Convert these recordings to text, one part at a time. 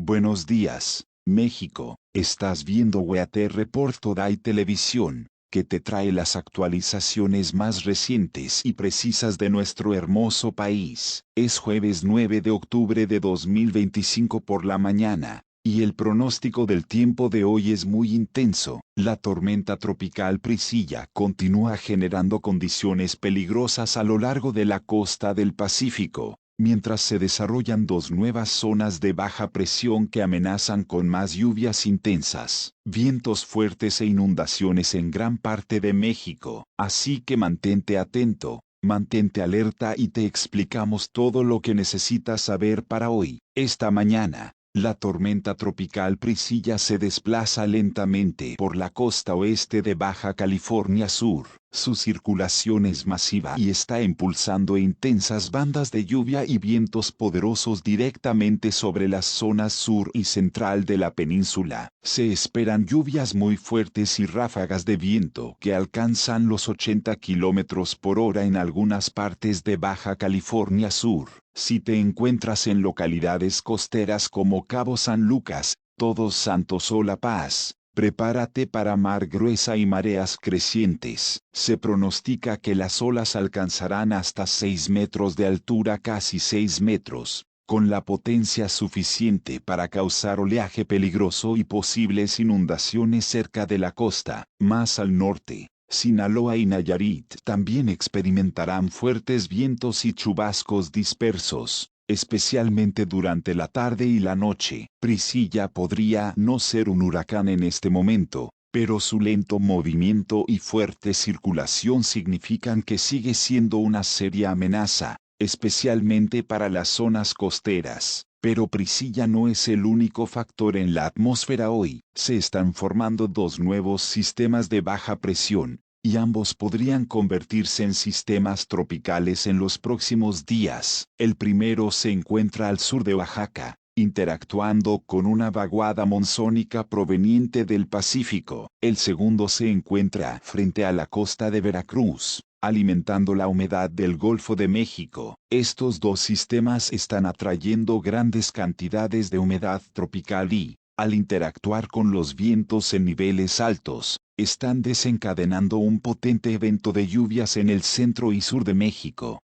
Buenos días, México. Estás viendo Weather Report Today Televisión, que te trae las actualizaciones más recientes y precisas de nuestro hermoso país. Es jueves 9 de octubre de 2025 por la mañana, y el pronóstico del tiempo de hoy es muy intenso. La tormenta tropical Priscilla continúa generando condiciones peligrosas a lo largo de la costa del Pacífico, mientras se desarrollan dos nuevas zonas de baja presión que amenazan con más lluvias intensas, vientos fuertes e inundaciones en gran parte de México. Así que mantente atento, mantente alerta y te explicamos todo lo que necesitas saber para hoy. Esta mañana, la tormenta tropical Priscilla se desplaza lentamente por la costa oeste de Baja California Sur. Su circulación es masiva y está impulsando intensas bandas de lluvia y vientos poderosos directamente sobre las zonas sur y central de la península. Se esperan lluvias muy fuertes y ráfagas de viento que alcanzan los 80 kilómetros por hora en algunas partes de Baja California Sur. Si te encuentras en localidades costeras como Cabo San Lucas, Todos Santos o La Paz, prepárate para mar gruesa y mareas crecientes. Se pronostica que las olas alcanzarán hasta 6 metros de altura, casi 6 metros, con la potencia suficiente para causar oleaje peligroso y posibles inundaciones cerca de la costa. Más al norte, Sinaloa y Nayarit también experimentarán fuertes vientos y chubascos dispersos, especialmente durante la tarde y la noche. Priscilla podría no ser un huracán en este momento, pero su lento movimiento y fuerte circulación significan que sigue siendo una seria amenaza, especialmente para las zonas costeras. Pero Priscilla no es el único factor en la atmósfera hoy. Se están formando dos nuevos sistemas de baja presión, y ambos podrían convertirse en sistemas tropicales en los próximos días. El primero se encuentra al sur de Oaxaca, interactuando con una vaguada monzónica proveniente del Pacífico. El segundo se encuentra frente a la costa de Veracruz, alimentando la humedad del Golfo de México. Estos dos sistemas están atrayendo grandes cantidades de humedad tropical y, al interactuar con los vientos en niveles altos, están desencadenando un potente evento de lluvias en el centro y sur de México.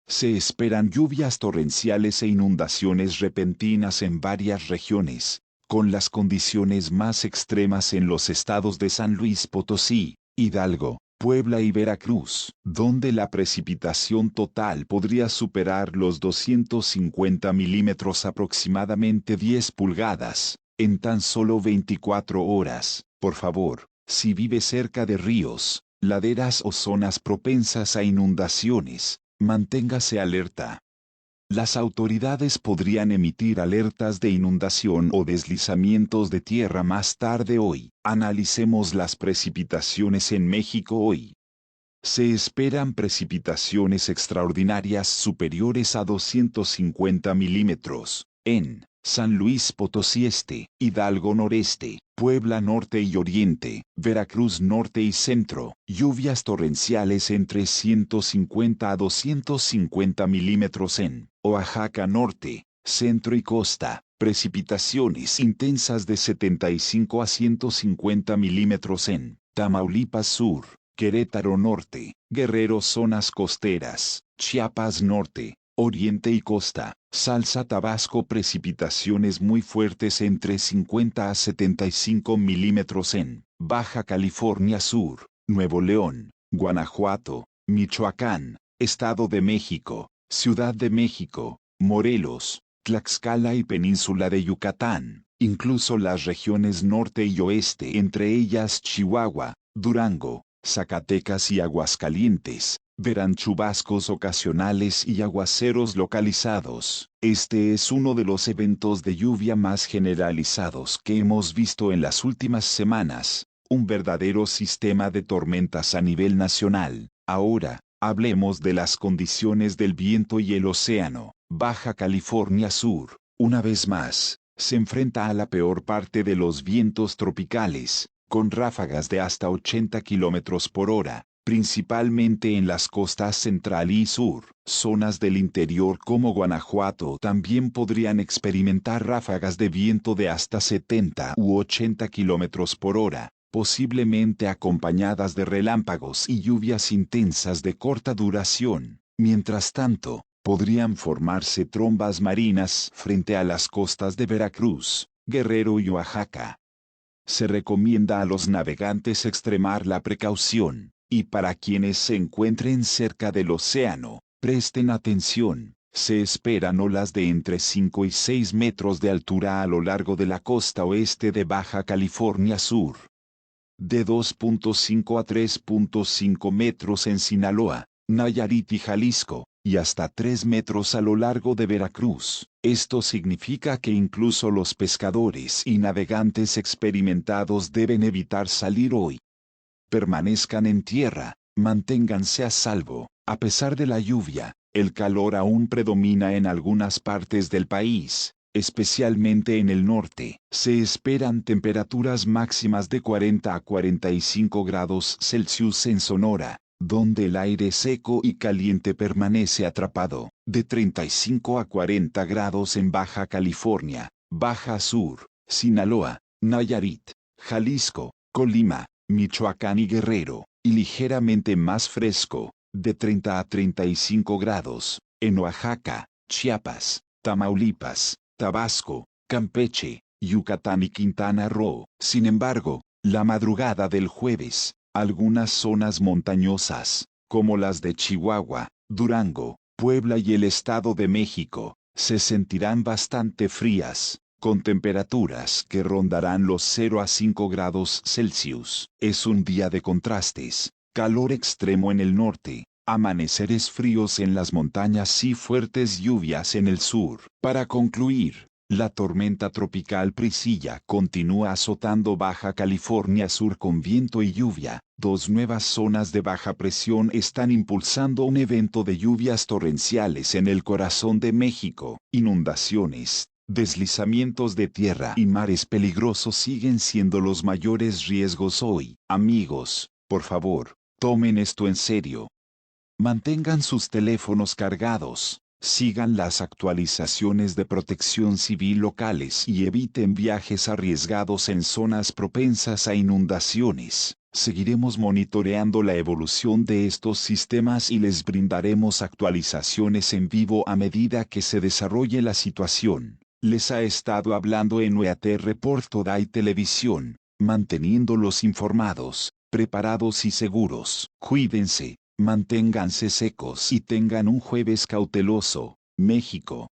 Se esperan lluvias torrenciales e inundaciones repentinas en varias regiones, con las condiciones más extremas en los estados de San Luis Potosí, Hidalgo, Puebla y Veracruz, donde la precipitación total podría superar los 250 milímetros, aproximadamente 10 pulgadas, en tan solo 24 horas. Por favor, si vive cerca de ríos, laderas o zonas propensas a inundaciones, manténgase alerta. Las autoridades podrían emitir alertas de inundación o deslizamientos de tierra más tarde hoy. Analicemos las precipitaciones en México hoy. Se esperan precipitaciones extraordinarias superiores a 250 milímetros, en San Luis Potosí Este, Hidalgo Noreste, Puebla Norte y Oriente, Veracruz Norte y Centro. Lluvias torrenciales entre 150 a 250 milímetros en Oaxaca Norte, Centro y Costa. Precipitaciones intensas de 75 a 150 milímetros en Tamaulipas Sur, Querétaro Norte, Guerrero, zonas costeras, Chiapas Norte, Oriente y Costa. Salsa Tabasco, precipitaciones muy fuertes entre 50 a 75 milímetros en Baja California Sur, Nuevo León, Guanajuato, Michoacán, Estado de México, Ciudad de México, Morelos, Tlaxcala y Península de Yucatán, incluso las regiones norte y oeste, entre ellas Chihuahua, Durango, Zacatecas y Aguascalientes, verán chubascos ocasionales y aguaceros localizados. Este es uno de los eventos de lluvia más generalizados que hemos visto en las últimas semanas, un verdadero sistema de tormentas a nivel nacional. Ahora, hablemos de las condiciones del viento y el océano. Baja California Sur, una vez más, se enfrenta a la peor parte de los vientos tropicales, con ráfagas de hasta 80 kilómetros por hora. principalmente en las costas central y sur. Zonas del interior como Guanajuato también podrían experimentar ráfagas de viento de hasta 70 u 80 kilómetros por hora, posiblemente acompañadas de relámpagos y lluvias intensas de corta duración. Mientras tanto, podrían formarse trombas marinas frente a las costas de Veracruz, Guerrero y Oaxaca. Se recomienda a los navegantes extremar la precaución, y para quienes se encuentren cerca del océano, presten atención. Se esperan olas de entre 5 y 6 metros de altura a lo largo de la costa oeste de Baja California Sur. De 2.5 a 3.5 metros en Sinaloa, Nayarit y Jalisco, y hasta 3 metros a lo largo de Veracruz. Esto significa que incluso los pescadores y navegantes experimentados deben evitar salir hoy. Permanezcan en tierra, manténganse a salvo. A pesar de la lluvia, el calor aún predomina en algunas partes del país, especialmente en el norte. Se esperan temperaturas máximas de 40 a 45 grados Celsius en Sonora, donde el aire seco y caliente permanece atrapado, de 35 a 40 grados en Baja California, Baja Sur, Sinaloa, Nayarit, Jalisco, Colima, Michoacán y Guerrero, y ligeramente más fresco, de 30 a 35 grados, en Oaxaca, Chiapas, Tamaulipas, Tabasco, Campeche, Yucatán y Quintana Roo. Sin embargo, la madrugada del jueves, algunas zonas montañosas, como las de Chihuahua, Durango, Puebla y el Estado de México, se sentirán bastante frías, con temperaturas que rondarán los 0 a 5 grados Celsius. Es un día de contrastes, calor extremo en el norte, amaneceres fríos en las montañas y fuertes lluvias en el sur. Para concluir, la tormenta tropical Priscilla continúa azotando Baja California Sur con viento y lluvia. Dos nuevas zonas de baja presión están impulsando un evento de lluvias torrenciales en el corazón de México. Inundaciones, deslizamientos de tierra y mares peligrosos siguen siendo los mayores riesgos hoy. Amigos, por favor, tomen esto en serio. Mantengan sus teléfonos cargados, sigan las actualizaciones de protección civil locales y eviten viajes arriesgados en zonas propensas a inundaciones. Seguiremos monitoreando la evolución de estos sistemas y les brindaremos actualizaciones en vivo a medida que se desarrolle la situación. Les ha estado hablando en UAT Report Today Televisión, manteniéndolos informados, preparados y seguros. Cuídense. Manténganse secos y tengan un jueves cauteloso. México.